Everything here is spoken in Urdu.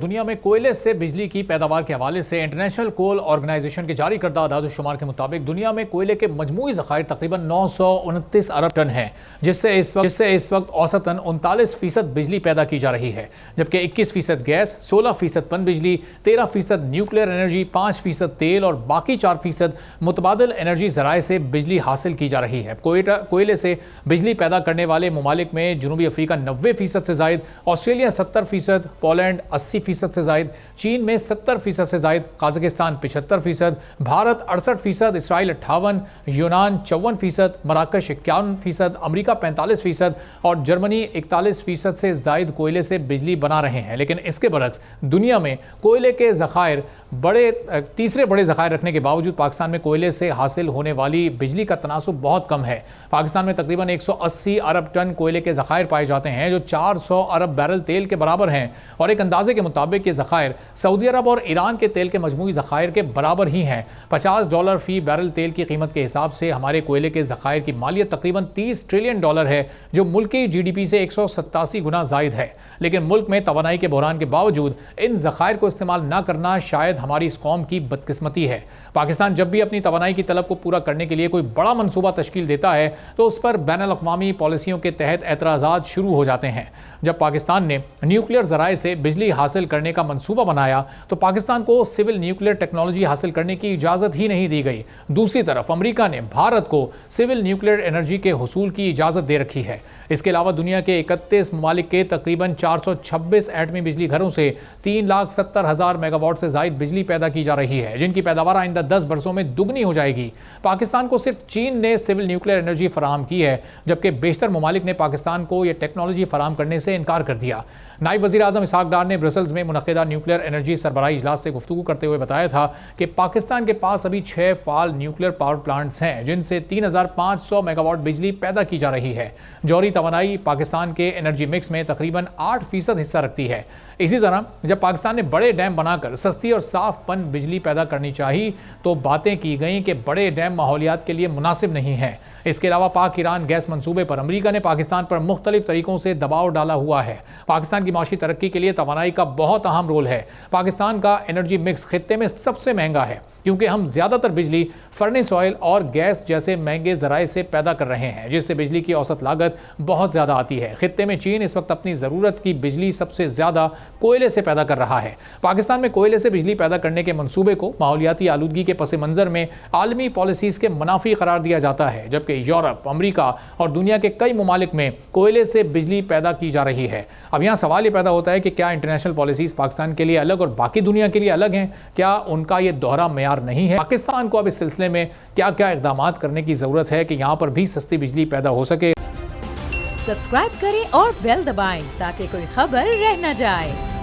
دنیا میں کوئلے سے بجلی کی پیداوار کے حوالے سے انٹرنیشنل کول آرگنائزیشن کے جاری کردہ اعداد و شمار کے مطابق دنیا میں کوئلے کے مجموعی ذخائر تقریباً 929 ارب ٹن ہیں، جس سے اس وقت اوسطاً 39% بجلی پیدا کی جا رہی ہے، جبکہ 21% گیس، 16% پن بجلی، 13% نیوکلیئر انرجی، 5% تیل اور باقی 4% متبادل انرجی ذرائع سے بجلی حاصل کی جا رہی ہے۔ کوئلے سے بجلی پیدا کرنے والے ممالک میں جنوبی افریقہ 90% سے زائد، آسٹریلیا 70%، پولینڈ 80% سے زائد، چین میں 70% سے زائد، قازقستان 75%، بھارت 68%، اسرائیل 58%، یونان 54%، مراکش 51%، امریکہ 45% اور جرمنی 41% سے زائد کوئلے سے بجلی بنا رہے ہیں۔ لیکن اس کے برعکس دنیا میں کوئلے کے ذخائر تیسرے بڑے ذخائر رکھنے کے باوجود پاکستان میں کوئلے سے حاصل ہونے والی بجلی کا تناسب بہت کم ہے۔ پاکستان میں تقریباً 180 ارب ٹن کوئلے کے ذخائر پائے جاتے ہیں، جو 400 ارب بیرل تیل کے برابر ہیں، اور ایک اندازے کے مطابق یہ ذخائر سعودی عرب اور ایران کے تیل کے مجموعی ذخائر کے برابر ہی ہیں۔ $50 فی بیرل تیل کی قیمت کے حساب سے ہمارے کوئلے کے ذخائر کی مالیت تقریباً $30 ٹریلین ہے، جو ملکی جی ڈی پی سے 187 گنا زائد ہے۔ لیکن ملک میں توانائی کے بحران کے باوجود ان ذخائر کو استعمال نہ کرنا شاید ہماری اس قوم کی بدقسمتی ہے۔ پاکستان جب بھی اپنی توانائی کی طلب کو پورا کرنے کے لیے کوئی بڑا منصوبہ تشکیل دیتا ہے تو اس پر بین الاقوامی پالیسیوں کے تحت اعتراضات شروع ہو جاتے ہیں۔ جب پاکستان نے نیوکلیئر ذرائع سے بجلی حاصل کرنے کا منصوبہ بنایا تو پاکستان کو سول نیوکلیئر ٹیکنالوجی حاصل کرنے کی اجازت ہی نہیں دی گئی۔ دوسری طرف امریکہ نے بھارت کو سول نیوکلیئر انرجی کے حصول کی اجازت دے رکھی ہے۔ اس کے علاوہ دنیا کے 31 ممالک کے تقریباً 426 ایٹمی بجلی گھروں سے 3,70,000 میگا واٹ سے زائد بجلی پیدا کی جا رہی ہے، جن کی پیداوار آئندہ 10 برسوں میں دگنی ہو جائے گی۔ پاکستان کو صرف چین نے سول نیوکلیئر انرجی فراہم کی ہے، جبکہ بیشتر ممالک نے پاکستان کو یہ ٹیکنالوجی فراہم کرنے سے انکار کر دیا۔ نائب وزیر اعظم اسحاق ڈار نے برسلز میں منعقدہ نیوکلیئر انرجی سربراہی اجلاس سے گفتگو کرتے ہوئے بتایا تھا کہ پاکستان کے پاس ابھی 6 فعال نیوکلیئر پاور پلانٹس ہیں، جن سے 3,500 میگا واٹ بجلی پیدا کی جا رہی ہے۔ جوہری توانائی پاکستان کے انرجی مکس میں تقریباً 8% حصہ رکھتی ہے۔ اسی طرح جب پاکستان نے بڑے ڈیم بنا کر سستی اور صاف پن بجلی پیدا کرنی چاہی تو باتیں کی گئیں کہ بڑے ڈیم ماحولیات کے لیے مناسب نہیں ہیں۔ اس کے علاوہ پاک ایران گیس منصوبے پر امریکہ نے پاکستان پر مختلف طریقوں سے دباؤ ڈالا ہوا ہے۔ پاکستان کی معاشی ترقی کے لیے توانائی کا بہت اہم رول ہے۔ پاکستان کا انرجی مکس خطے میں سب سے مہنگا ہے، کیونکہ ہم زیادہ تر بجلی فرنس آئل اور گیس جیسے مہنگے ذرائع سے پیدا کر رہے ہیں، جس سے بجلی کی اوسط لاگت بہت زیادہ آتی ہے۔ خطے میں چین اس وقت اپنی ضرورت کی بجلی سب سے زیادہ کوئلے سے پیدا کر رہا ہے۔ پاکستان میں کوئلے سے بجلی پیدا کرنے کے منصوبے کو ماحولیاتی آلودگی کے پس منظر میں عالمی پالیسیز کے منافی قرار دیا جاتا ہے، جبکہ یورپ، امریکہ اور دنیا کے کئی ممالک میں کوئلے سے بجلی پیدا کی جا رہی ہے۔ اب یہاں سوال یہ پیدا ہوتا ہے کہ کیا انٹرنیشنل پالیسیز پاکستان کے لیے الگ اور باقی دنیا کے لیے الگ ہیں؟ کیا ان کا یہ دوہرا معیار نہیں ہے؟ پاکستان کو اب اس سلسلے میں کیا اقدامات کرنے کی ضرورت ہے کہ یہاں پر بھی سستی بجلی پیدا ہو سکے؟ سبسکرائب کریں اور بیل دبائیں تاکہ کوئی خبر رہ نہ جائے۔